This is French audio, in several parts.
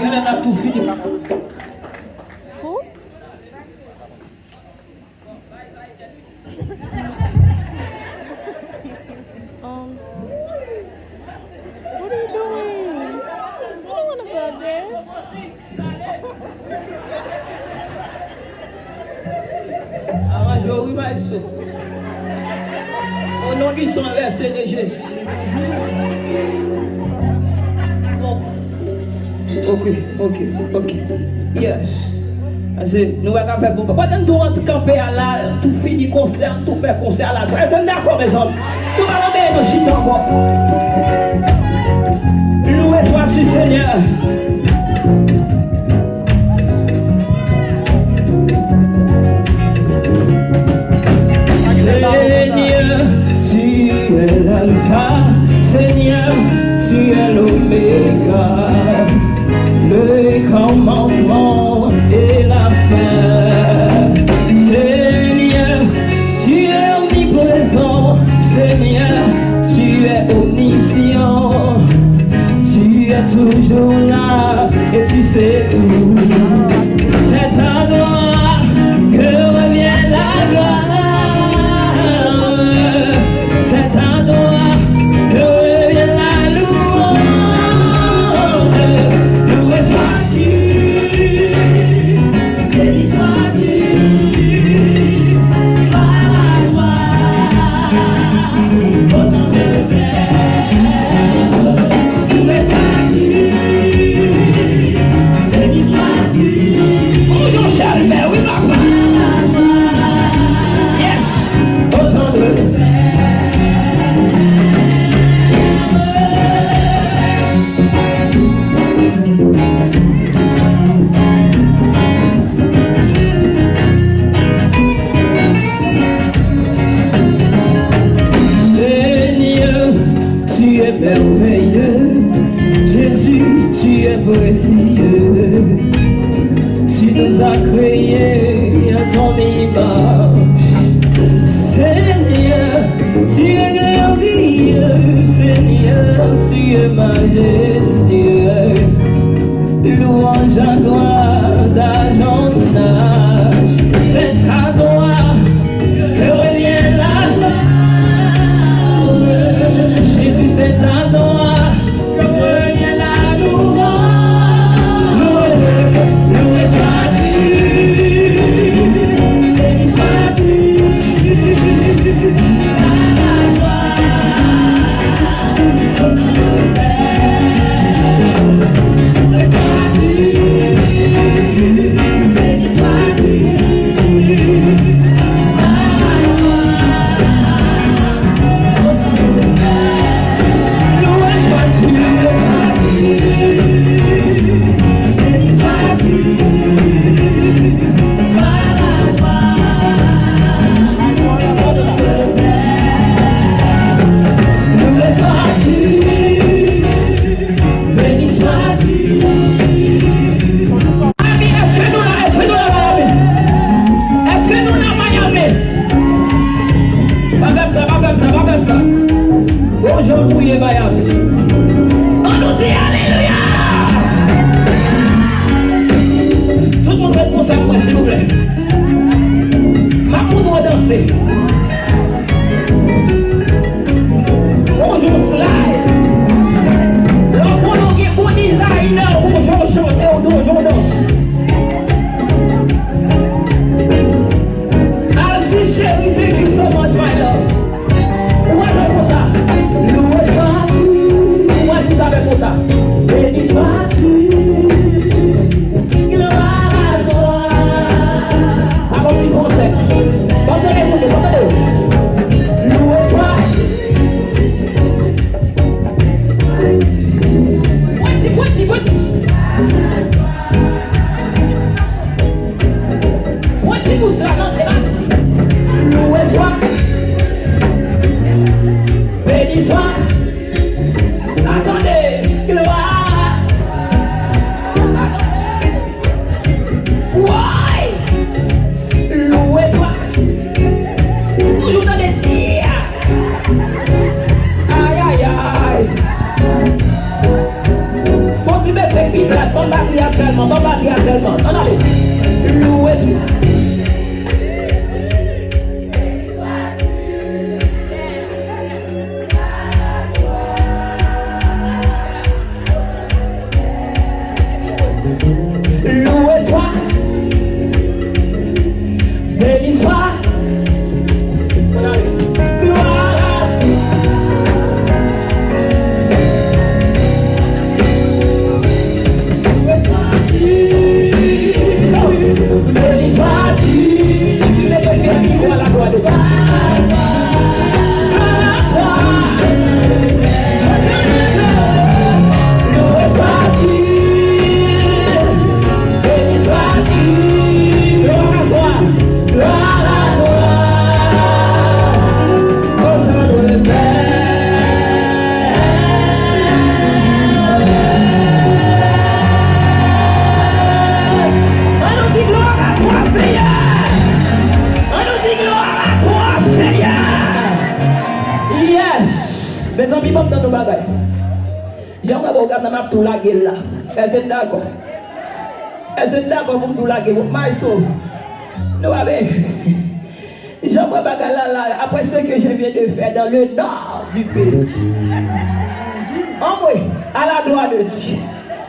Elle a tout fini. What are you doing? I don't want to go there. Arrange-vous, oui, maestro. Au nom du sang versé de Jésus. Ok. Yes. Nous allons faire pour pas pendant tout rentre camper à la, tout fini concert, tout faire concert à la. Est-ce que d'accord, mes hommes? Nous allons mettre nos chutes encore. Loué soit-tu, Seigneur. Seigneur, tu es l'alpha, Seigneur, tu es l'oméga, le commencement et la fin. Seigneur, tu es omniprésent, Seigneur, tu es omniscient, tu es toujours là et tu sais tout. C'est à toi que revient la gloire. C'est à toi que revient la louange. Loué sois-tu, béni sois-tu, par la gloire, au nom de Père. Loué sois-tu, béni sois-tu. Bonjour Charles, oui papa. Yes, au nom de Père. Seigneur, tu es merveilleux. Jésus, tu es précieux. Tu nous as créés à ton image. Seigneur, tu es glorieux. Seigneur, tu es majestueux. Louange à toi d'argent d'âge. C'est à toi que revient la gloire. Jésus, c'est à toi que revient la louange. Loué sois-tu, béni sois-tu, par la gloire, au nom de Père. Loué sois-tu. fait plus plat, bon batterie seulement, bon batterie seulement. On allez. Loué soit. Loué soit. Béni soit. On allez. Gloire. Béni sois-tu, les préférés micro à la gloire de Dieu. À toi, loué sois-tu, béni sois-tu, gloire à toi, gloire à toi, autant de paix. Mes amis, dans nos bagailles. J'aimerais regarder ma tout la gueule là. Est-ce que d'accord? Est-ce que d'accord pour tout la gueule? Ma sauve. Nous avons. J'aimerais bagarre là, après ce que je viens de faire dans le nord du pays. Envoyez à la gloire de Dieu.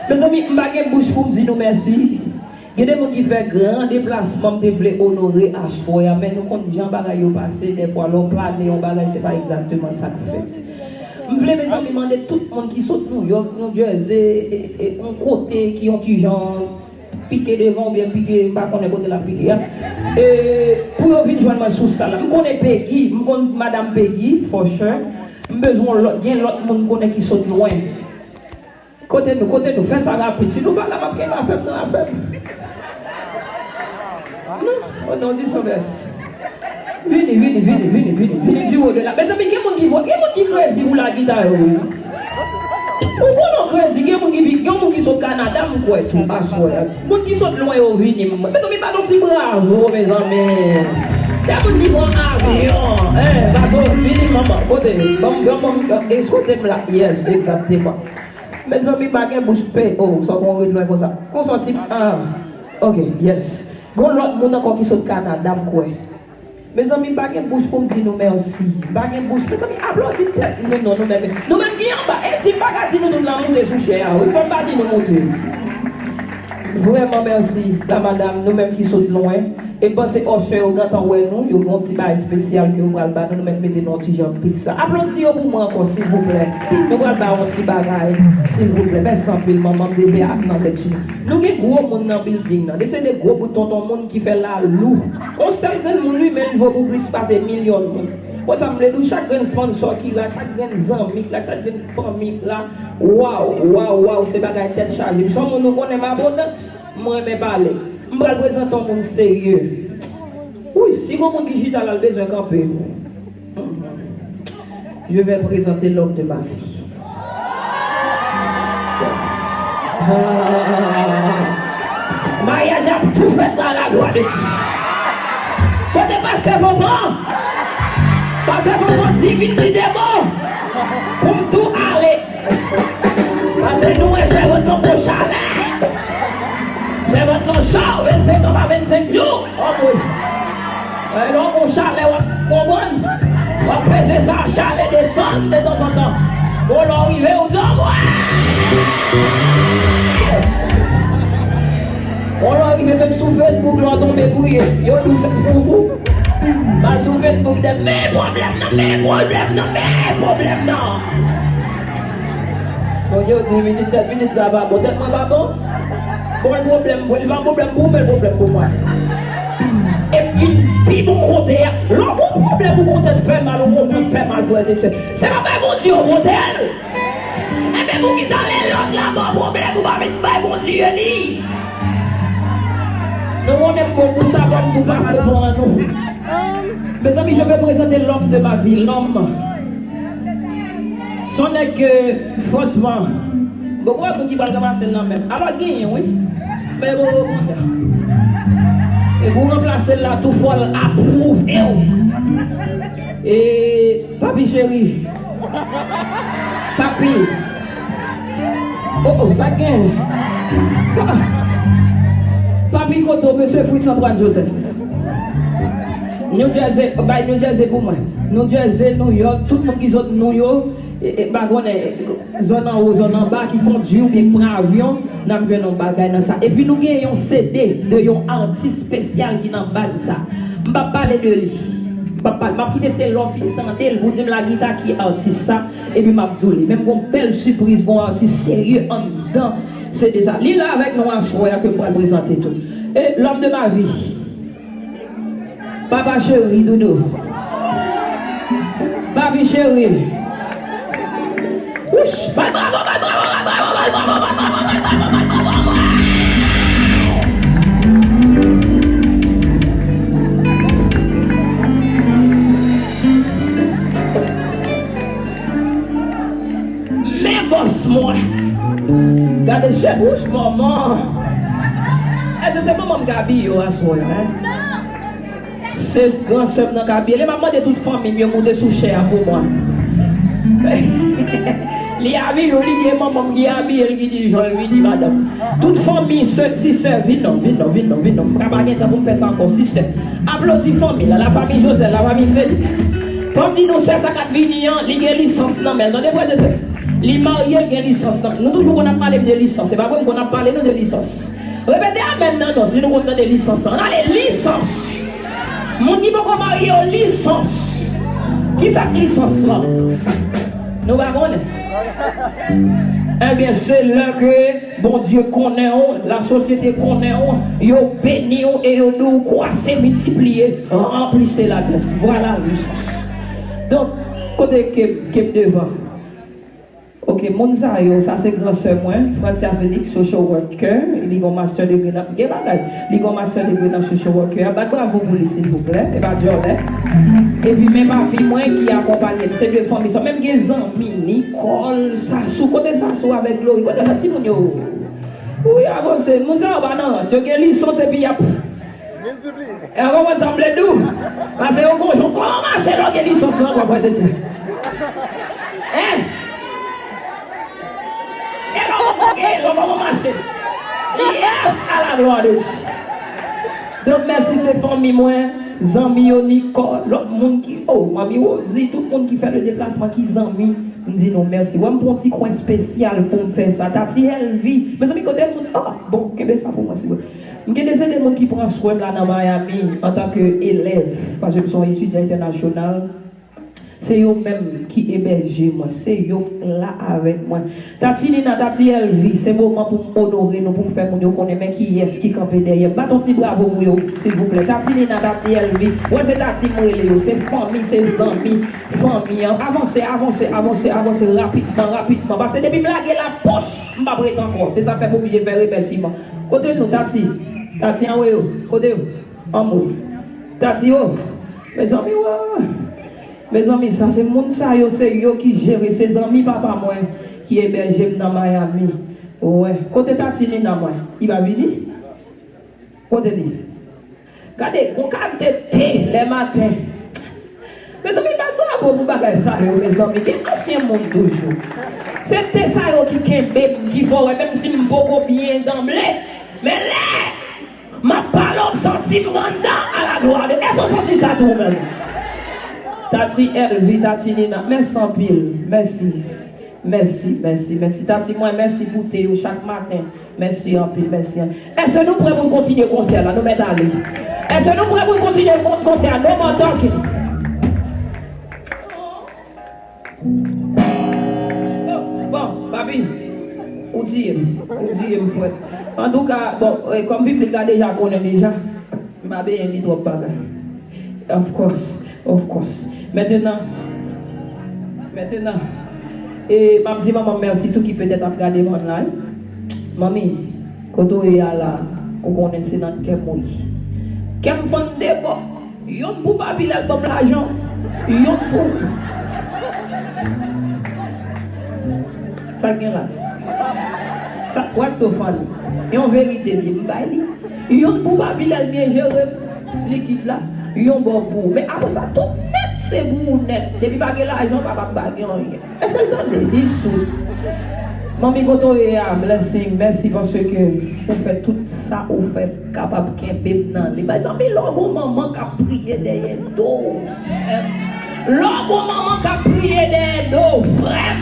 Mes amis, je ne bouche pour me dire nous merci. Il y a des gens qui font grand déplacement, qui veulent honorer à ce point, mais nous, quand les gens passent, des fois, l'on plane, on bagaille, ce n'est pas exactement ça que fait. Je voulais mes amis demander tout le monde qui saute New York, New Jersey, et un côté qui ont des gens piqué devant, bien piqué, pas qu'on est côté la piqué. Et pour venir joindre moi sous ça, je connais Peggy, je connais Madame Peggy, for sure. Je besoin de l'autre monde qui saute loin. Côté nous, fais ça rapide. Si nous parlons, on va faire dans la femme. Non, on dit ça verse. Venez, du haut de là. Mais ça fait qu'il y a des gens qui crée si vous la guitare. Pourquoi non crée si il y a des gens qui sont au Canada, je crois tout. Ah, soit. Les gens qui sont loin au Vini. Mais ça fait pas donc si bravo, mes amis. Il y a des gens qui vont en avion. Parce que, venez, maman, côté. Est-ce que tu là? Yes, exactement. Mes amis, je ne bouge pas. Oh, ça va retenir comme ça. Qu'on soit type. Ah, ok, yes. Gon l'autre monde encore qui sont au Canada, quoi. Mes amis, pas de bouche pour me dire nous merci. Pas de bouche. Mes amis, applaudissez tête. Non, nous-mêmes. Nous-mêmes qui en bas. Et si pas qu'à dire nous la monter sous cher. Il ne faut pas dire nous monter. Vraiment merci, la madame, nous-mêmes qui sont loin. Et pensez au cher, au grand temps, nous, il y a un petit bail spécial que vous allez faire. Nous mettons nos petits gens pizza. Applaudissez pour moi encore, s'il vous plaît. Nous allons faire un petit bagage, s'il vous plaît. Merci en film, maman, bébé, dans le dessus. Nous avons des gros monde dans le building. C'est des gros boutons, ton monde qui fait la loue. On sait que le monde lui-même il vaut plus passer millions de monde. Moi, ça me dit, chaque grand sponsor qui là, chaque grand ami là, chaque grande famille là. Waouh, c'est bagage tête chargée. Si on nous connaît ma bonne, moi, je vais parler. Je vais présenter un monde sérieux. Oui, si mon monde qui a besoin de camper, je vais présenter l'homme de ma vie. Mariage a tout fait dans la gloire de Dieu. Côté pasteur Vovant, pasteur Vovant divinité des mots, pour tout aller. Parce que nous, c'est votre nom pour chalet. C'est votre nom char, 25 ans à 25 jours. Oh oui. Alors, mon chalet, on va presser ça, chalet descendre de temps en temps. Pour l'arriver aux hommes. On va arriver même sous Facebook, l'on tombe brouillé. Yo, nous sommes fous. Pas sous Facebook, mes problèmes, non. Bon, yo, dis, petite, ça va. Bon, peut-être pas bon. Bon, le problème, il va problème pour moi, le problème pour moi. Et puis, mon côté, l'autre problème, mon côté fait mal, mon problème fait mal, frère, c'est pas mon Dieu, mon tel. Et bien, vous qui allez l'autre là-bas, problème, vous va mettre pas mon Dieu, lui. Nous, on aime beaucoup savoir tout passer pour nous. Mes amis, je vais présenter l'homme de ma vie, l'homme. Ce n'est que faussement. Beaucoup de gens qui parlent comme ça, c'est même. Alors, gagne, oui. Mais vous, et vous remplacez là, tout folle, approuve. Et papi chéri, papi, Oh, ça gagne. Papi Koto, monsieur Fritz Antoine Joseph. New Jersey, New Jersey pour moi. New Jersey, New York, tout le monde qui est New York, et zone en haut, zone en bas, qui conduit ou bien prend avion, nous avons un bagage dans ça. Et puis nous avons un CD de un artiste spécial qui n'a pas ça. Je ne vais pas parler de lui. Je vais quitter ces l'offre, il tente, vous dites la guitare qui est artiste ça, et puis je vais même une belle surprise pour un artiste sérieux en dedans. C'est déjà. Lui là avec nous en soirée que je vais présenter tout. Et l'homme de ma vie. Papa chéri, Doudou. Papi chéri. Ouch, bravo. Mais boss moi. Gardez chez bouche maman. Est-ce que c'est maman Gabi yo à soir hein? C'est grand sœur dans Gabi. Les mamans de toute famille mieux monter sous chair pour moi. Les amis, ils disent maman, les amis, ils disent je dis madame. Toute famille, sister, viens non. Je ne peux pas faire ça encore, sister. Applaudis famille, la famille Joseph, la famille Félix. Comme dit nous, c'est ça qui vient, il y a une licence dans mais non, des fois, les mariés, il y a une licence. Nous, toujours, on a parlé de licence. C'est pas comme qu'on a parlé de licence. Répétez amen, non, si nous avons des licences. On a les licences. Mon dit qu'on marie aux licences. Qui ça licence là? Nous va connaître. Eh bien, c'est là que bon Dieu connaît, la société connaît, yo béni et yo nous croissez, multiplier, remplissez la tête. Voilà la licence. Donc, côté qui est devant. Ok, Monza, ça c'est grand sœur moi, Francia Félix, social worker, il y a un master degree dans social worker. Bravo pour lui s'il vous plaît, et bah et puis même papi moi qui accompagne ces deux familles, même des amis, Nicole, Sassou, côté Sassou avec Glory, côté petit mon yo. Oui, avancez, Monza va non, ce que licence et puis y a et on va ensemble nous. Parce que on comment marcher là licence là quoi c'est ça. Hein? Et on va marcher. Yes, à la gloire de Dieu. Donc merci ces familles moi, Zami Nicole, l'autre monde qui Mami Ozi, tout le monde qui fait le déplacement qui Zami, me dit non merci. Moi me un petit coin spécial pour me faire ça. Tati elle vit. Mais amis côté bon, qu'est-ce ça pour moi c'est bon. Je suis des gens qui prennent soin là dans Miami en tant qu'élève parce que je suis étudiant international. C'est eux-mêmes qui hébergent moi, c'est eux là avec moi. Tati Nina, Tati Elvi, c'est le moment pour m'honorer, nous pour faire mon connaître qui est qui campe derrière. Battons petit bravo pour eux, s'il vous plaît. Tati Nina, Tati Elvi, ouais c'est Tati Moeleo, c'est famille, c'est amis, famille. Avancez rapidement. Parce que depuis que je la poche, je ne vais pas encore. C'est ça fait pour que je faire remerciement. Côté nous, Tati en haut, côté en haut. Tati, mes amis, mes amis, ça c'est mon ça, c'est eux qui gèrent ses amis, papa moi, qui héberge dans Miami. Ouais, côté Tatini dans moi, il va venir. Côté lui. Regardez, on capte thé les matins. Mes amis, pas bravo pour bagage ça, mes amis, c'est ancien monde toujours. C'est thé ça qui faut, même si je beaucoup bien d'emblée, mais là, ma parole senti me rendre à la gloire de Dieu. Est-ce que vous sentez ça tout le monde? Tati Elvi, Tati Nina, merci en pile, merci. Tati, moi, merci pour Théo chaque matin. Merci en pile, merci. Est-ce que nous pourrons continuer le concert là, nous mettons à lui? Est-ce que nous pourrons continuer le concert? No more talking. Bon, papi, où dire, frère. En tout cas, bon, comme public a déjà connaît déjà, je vais bien dit trop bagage. Of course. Maintenant, et m'a dit maman merci tout qui peut-être a regardé mon live. Mamie, quand on est là, on connaît c'est dans quel mois. Quel fond de bon, yon pour pas biler l'album l'argent, yon pour. Ça vient là. Ça what's so funny. Et en vérité, yon pour pas biler le bien gérer l'équipe là. Yon bon pour. Mais après ça tout net c'est vous net. Depuis pas que l'argent pas baguer rien. Est-ce que vous avez des sous? Mami Goto et a blessing, merci parce que vous faites tout ça, vous faites capable qu'un bébé nan. Les amis, logo maman qui a prié derrière dos. Logo maman qui a prié derrière dos, frère.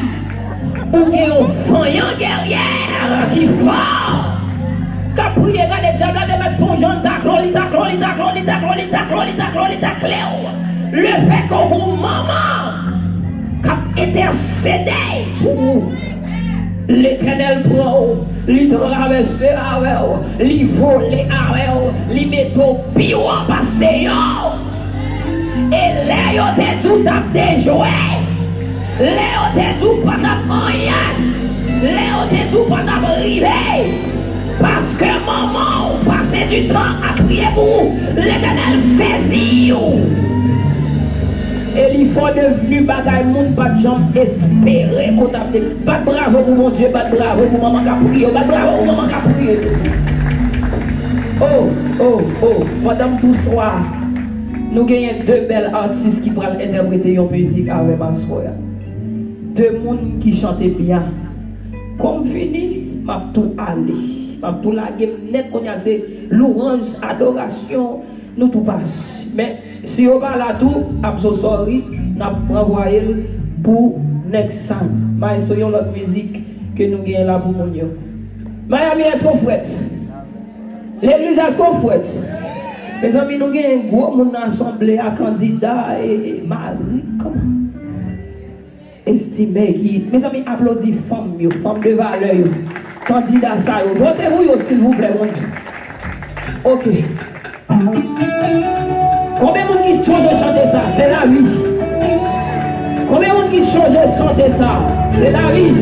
Ou qui est un faillant guerrière qui fort. Qui a prié, regardez, j'ai de mettre son jeune taclolita. Le fait qu'on maman qui a intercédé pour vous. L'Éternel prend, lui traverse avec, lui vole avec, lui met au pire en passé. Et là, yo te tout a déjoué. Là, yo te tout pas à moyen. Là, yo te tout pas à arriver. Parce que maman, passé du temps à prier pour vous, l'Éternel saisit. Et il faut devenu bagaille moun pas de jambes espérer qu'on a pas de bravo pour mon Dieu, pas de bravo pour maman qui a prié, pas de bravo pour maman qui a prié. Oh, pendant tout soir, nous gagnons deux belles artistes qui pourront interpréter une musique avec ma soeur. Deux moun qui chantent bien. Comme fini, m'a tout allé. M'a tout lagué net qu'on y a c'est louange, adoration, nous tout passe. Mais si on va là tout, I'm so sorry, n'a renvoyé pour next time. Mais soyons l'autre musique que nous gagnons là pour mon Dieu. Miami, est-ce qu'on fouette? L'église, est-ce qu'on fouette? Mes amis, nous gagnons un gros monde assemblée à candidats et Marie, comment? Estimé qui. Mes amis, applaudissez femmes de valeur. Candidat ça, votez-vous s'il vous plaît, mon Dieu. Ok. Combien de monde qui change de chanter ça? C'est la vie. Combien de monde qui change de chanter ça? C'est la vie.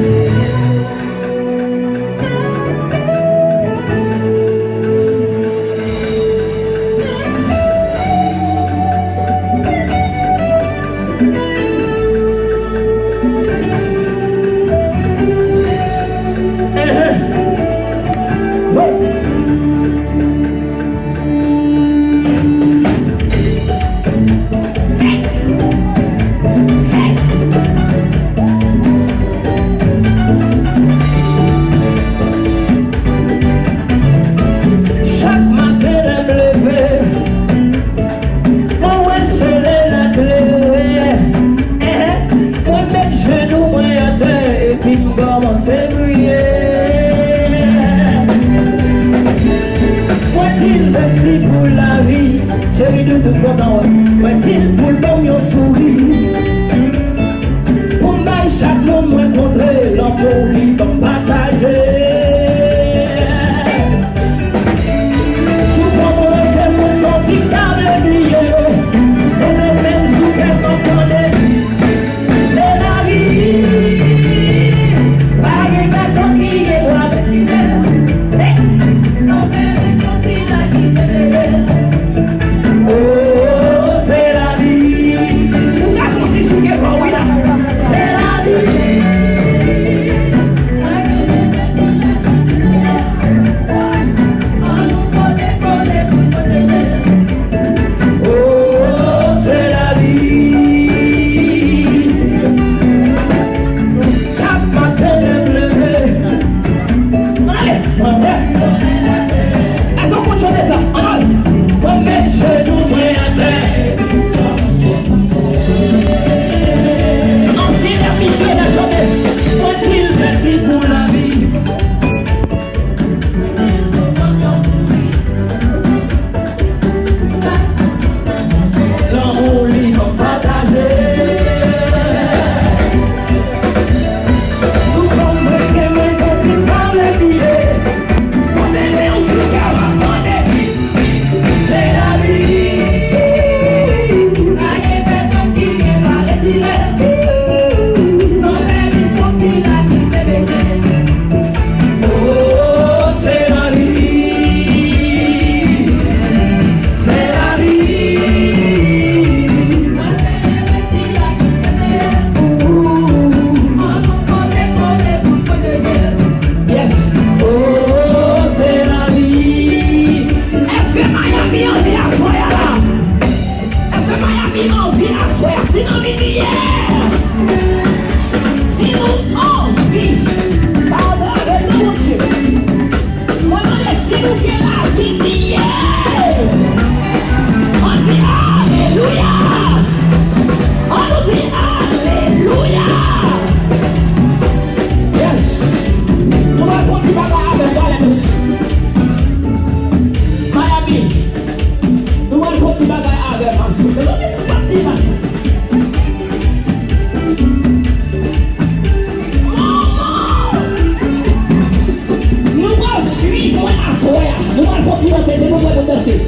soya. Nous allons faire danser, c'est pour vous danser.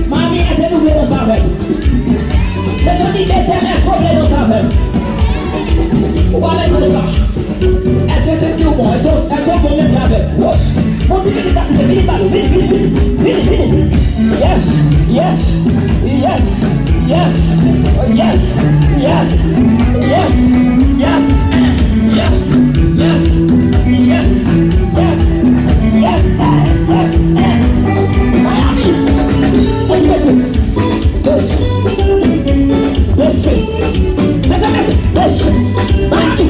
Mamie, est-ce que nous voulons danser avec? Les amis, l'éternel, est-ce qu'on voulait danser avec? On va aller comme ça. Est-ce que c'est bon? Est-ce qu'on peut mettre avec? Wesh. Continue, c'est t'accuser. Vini, ballon. Vini. Yes. Yes. Yes. Yes. Yes. Yes. Yes. Yes. Yes. Yes. Yes. Yes. Yes. Miami. What's missing? This. This. Miami.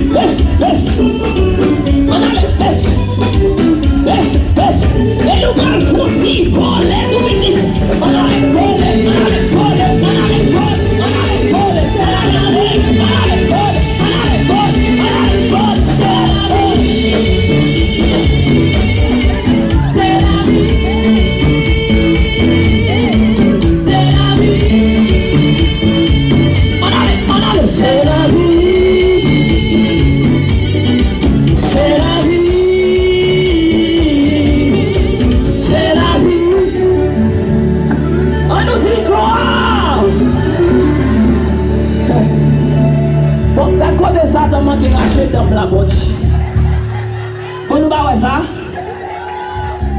This. Manale. This. Et nous allons foncer, voler tout petit. Manale, qui rachète dans la bouche. On nous va ça.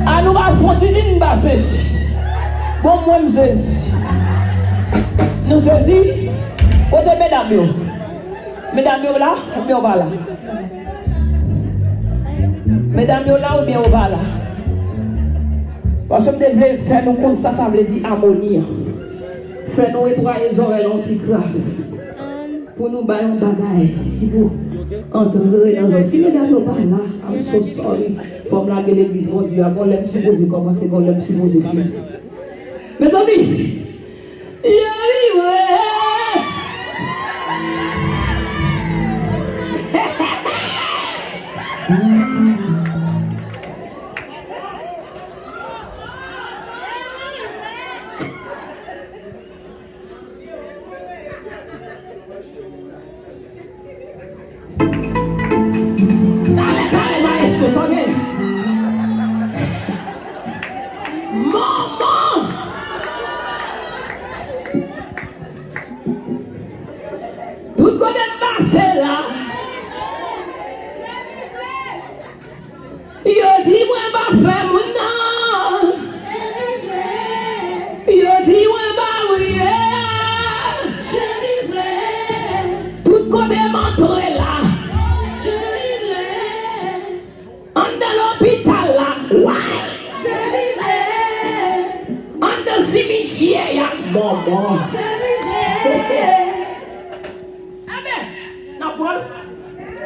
À nous va foncer d'une basse. Bon moi me saisis. Nous saisis. Côté mesdames. Mesdames là ou bien au bas là. Mesdames là ou bien au bas là. Parce que nous devons faire nous compte ça veut dire harmonie. Faire nous étoiler les oreilles anti-grâce. Pour nous bailler un bagaille. Entendre dans un si mesdames ne pas là, I'm so sorry. Comme la l'église, mon Dieu, on l'aime supposer commencer, on l'aime supposer finir. Mes amis,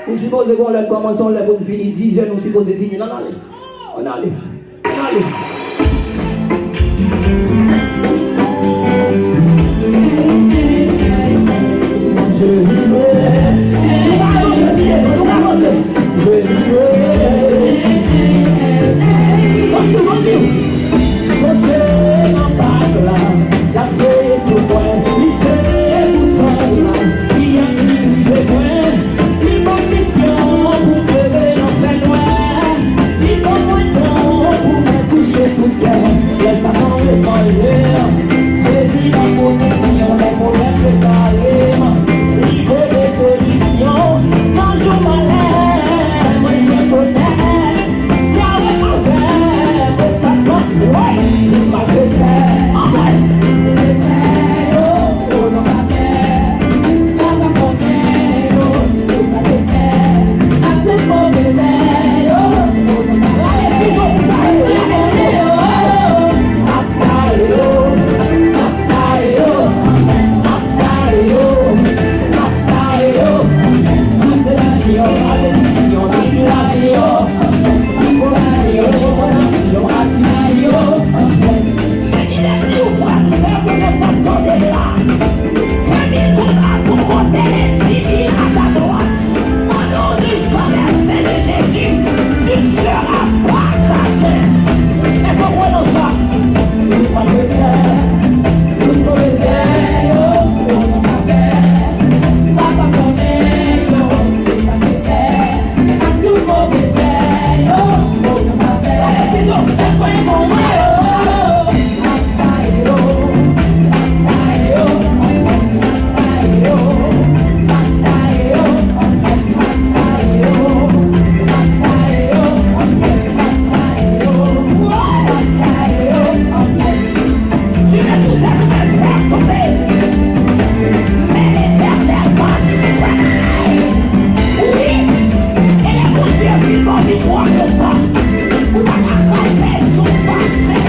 nous supposons qu'on l'a commencé, on l'a fini, 10 heures, nous supposons finir. Non, on allait. Je Victoire de ça, vous n'avez pas fait son passé.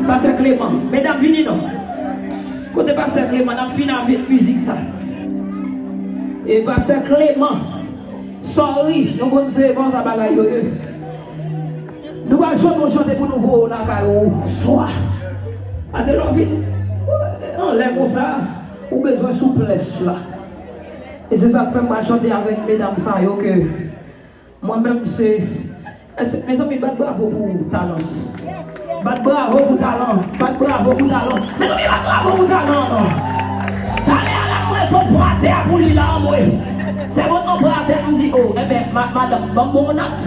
Pasteur Clément, mesdames, venez non. Côté Pasteur Clément, on a fini avec musique ça. Et Pasteur Clément, sorry, nous allons dire bon ça bagaille. Nous allons chanter pour nous voir dans la caillou soir. Parce que l'on vit, on l'aime comme ça, ou besoin de souplesse là. Et c'est ça que fait moi chanter avec mesdames ça que moi-même c'est. Mes amis, bat bravo pour talent. Bat bravo pour talent. Bat bravo pour talent. Mes amis, bat bravo pour talent. Allez à la fois, son bras terre pour lui là, moi. C'est votre bras terre, on dit, oh, eh bien, madame, bon acte.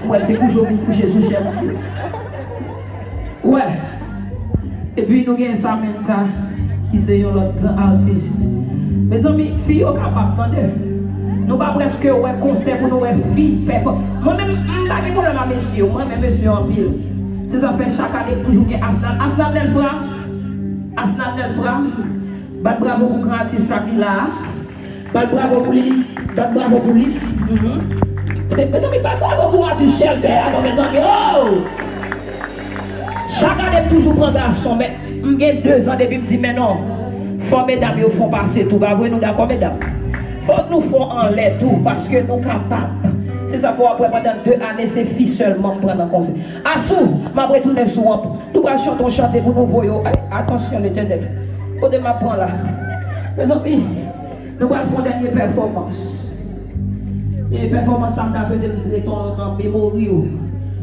Ouais, c'est coucher sous chef. Ouais. Et puis, nous avons Samantha, qui est notre artiste. Mes amis, filles, au capable, attendez. Nous pas presque ouais concert pour nous filles performer. Moi-même, pas de problème à messieurs, moi-même monsieur en pile. C'est ça fait chaque année toujours que Asnan Delfra. Bat bravo pour grand artiste qui là. Bat bravo pour lui, bat bravo pour lui. Mes amis, bat bravo pour artiste chef mes amis. Oh! Chaque année toujours prendre garçon, mais j'ai 2 ans depuis me dit mais non. Faut mesdames ils font passer tout, bah nous d'accord mesdames. Faut que nous fassions en l'air tout parce que nous sommes capables. C'est ça, faut après pendant 2 années, c'est filles seulement prendre en conseil. Assou, je vais retourner sur moi. Nous allons chanter pour nous voir. Attention, l'éternel. Côté ma prend là. Mes amis, nous allons faire une dernière performance. Et performance, ça me fait ton mémoire.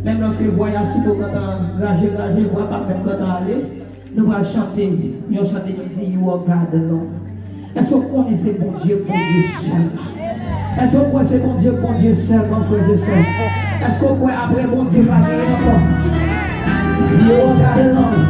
Même lorsque je voyage sur le ragé, je ne vois pas même quand on aller. Nous allons chanter. Nous allons chanter qui dit You are God alone. Est-ce qu'on connaît ce bon Dieu seul? Est-ce qu'on connaît ce bon Dieu seul, mon frère et soeur? Est-ce qu'on croit après bon Dieu va gagner encore? You are God alone.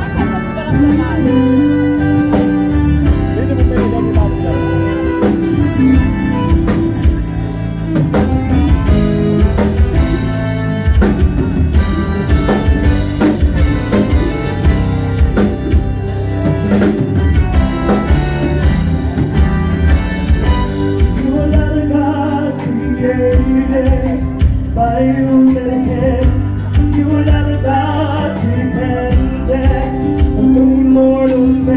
By you hands, you are not a God dependent on the immortal man.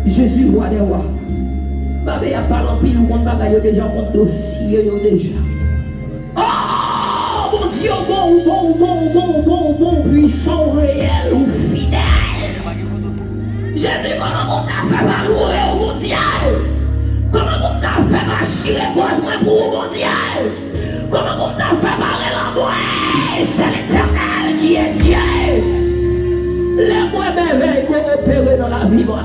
Jésus, roi des rois. Babé a pas l'empile ou qu'on bagaille déjà contre dossier déjà. Oh mon Dieu, bon, puissant, réel ou fidèle. Jésus, comment on t'a fait malheurer au mon Dieu? Comment on t'a fait marcher les gauches pour mon Dieu? Comment on t'a fait barrer l'envoi? C'est l'Éternel qui est Dieu. Les mois merveilles qu'on opère dans la vie, moi.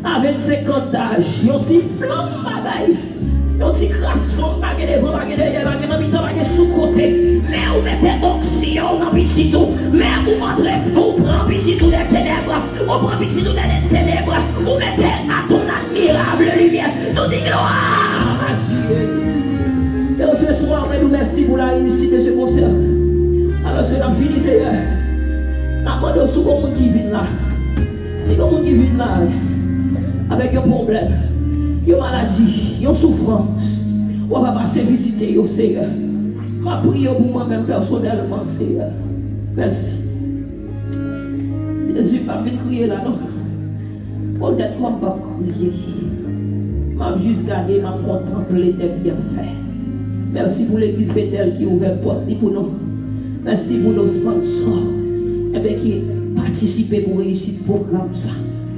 Avec 50 d'âge, ils ont dit flamme bagaille, ils ont dit crasse flamme bagaille devant bagaille derrière bagaille dans mi-temps bagaille sous-côté. Mais vous mettez oxygène dans petit tout, mais vous entrez, vous prenez petit tout des ténèbres, vous prenez petit tout des ténèbres, vous mettez à ton admirable lumière, nous disons gloire à Dieu. Et ce soir, on nous merci pour la réussite de ce concert. Alors, c'est la fini, Seigneur. N'importe où comment qui vient là, c'est comment qui vient là. Avec un problème, une maladie, une souffrance, on va passer visiter au Seigneur. Ma prière pour moi-même personnellement, Seigneur. Merci. Jésus, pas venir crier là, non. Honnêtement, pas crier. Je juste garder, je contempler tes bienfaits. Merci pour l'église Bethel qui ouvre porte pour nous. Merci pour nos sponsors qui participent pour réussir le programme. Ça.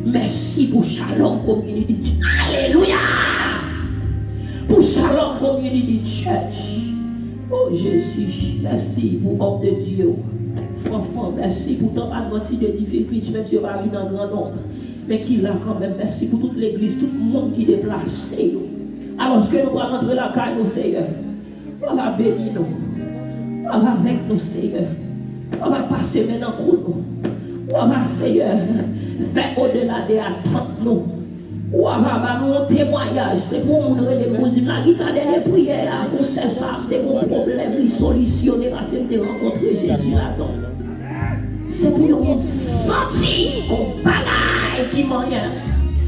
Merci pour Shalom Community. Alléluia. Pour Shalom Community Church. Oh Jésus, merci pour l'homme de Dieu. Franchement, merci pour ton adventif de difficultés, même si on va vivre dans grand nombre. Mais qu'il a quand même, merci pour toute l'église, tout le monde qui est déplacé. Alors que nous allons rentrer la caille, Seigneur. On va bénir nous. On va avec nous, Seigneur. On va passer maintenant pour nous. On va, Seigneur, faire au-delà des attentes, nous. On va nous un témoignage. C'est pour nous dire la guitare des prières, pour ça, des bons problèmes, les solutionner, parce que tu rencontré Jésus là-dedans. C'est pour nous sentir qu'on bagaille qui m'en vient.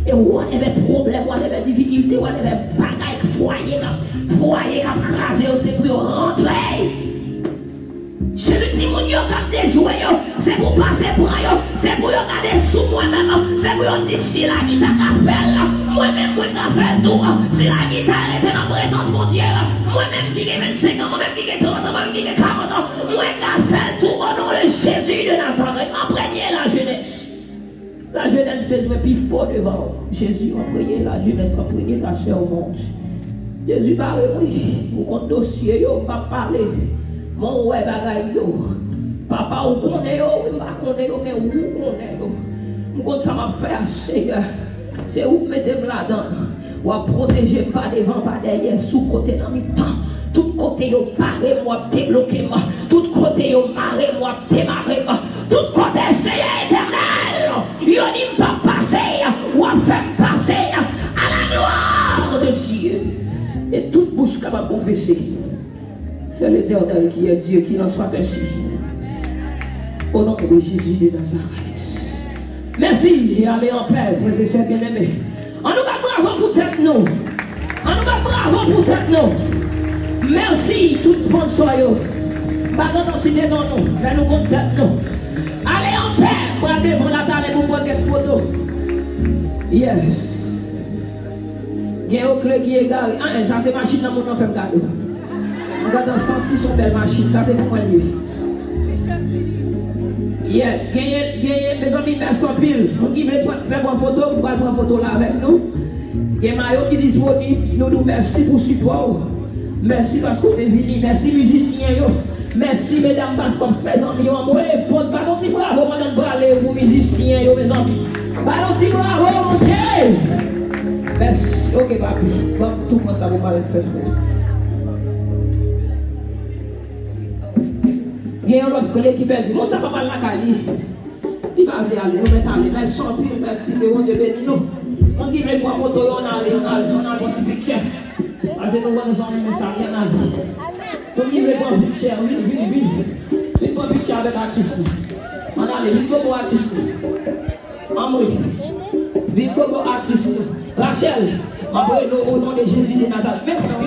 Et où on a des problèmes, où on a des difficultés, où on a des bagailles, foyer qui crasé, c'est pour rentrer. Jésus dit, mon Dieu, quand déjoué, c'est pour passer pour eux, c'est pour regarder sous moi-même, c'est pour dire si la guitare qu'a fait là, moi-même, moi qu'a fait tout, si la guitare était en présence de mon Dieu, moi-même qui ai 25 ans, moi-même qui ai 30 ans, moi-même qui ai 40 ans, moi qu'a fait tout au nom de Jésus de Nazareth, imprégner la jeunesse. La jeunesse besoin plus fort devant Jésus, imprégner la jeunesse, imprégner la chair au monde. Jésus parle, oui, pour qu'on dossier, yo, pas parler. Mon ouais bagaille yo. Papa ou connaît yo, pas connaît yo, mais ou connaît yo. M'con ça m'a faire Seigneur. C'est où mettez-moi là-dedans. Ou à protéger pas devant, pas derrière, sous côté dans mi temps. Tout côté yo paré moi débloquer moi. Tout côté yo maré moi démarrer moi. Tout côté c'est éternel. Yo n'y pas passer ou à faire passer à la gloire de Dieu. Et toute bouche capable de confesser. C'est l'Éternel qui est Dieu, qui en soit ainsi. Au nom de Jésus de Nazareth. Merci et allez en paix, frères et sœurs bien-aimés. On nous va bravo pour tête nous. On nous va bravo pour tête nous. Merci, tout sponsor. Pas dans signer non nous, mais nous compte tête nous. Allez en paix, pour aller devant la table et vous prendre une photo. Yes. Il y a un clé qui est garé. Ah, ça c'est machine dans mon nom, fait garder. On va sentir son belle machine, ça c'est pour moi lui. Yeah, mes amis, merci en pile. On qui veut faire une photo, on va prendre une photo là avec nous. Il y a Mario qui dit nous merci pour le support. Merci parce qu'on est venu. Merci musiciens. Merci mesdames, parce que mes amis, on va pas petit bravo, madame Bralé, pour musiciens, mes amis. Pas petit bravo, mon Dieu. Merci. Ok, papi. Tout le monde, ça va pas le faire. Il y a un autre collègue qui m'a dit, mon papa va la caille. Il m'a dit, allez, nous mettons aller, merci, merci, que mon Dieu bénisse nous. On dit, mais pour photo, on a un petit picture. Parce que nous voyons ça, il y en a. On dit, mais pour picture, oui, pour picture avec l'artiste. On a les vidéos artistes. Amri, vidéo artiste. Rachel, après, au nom de Jésus de Nazareth. Maintenant,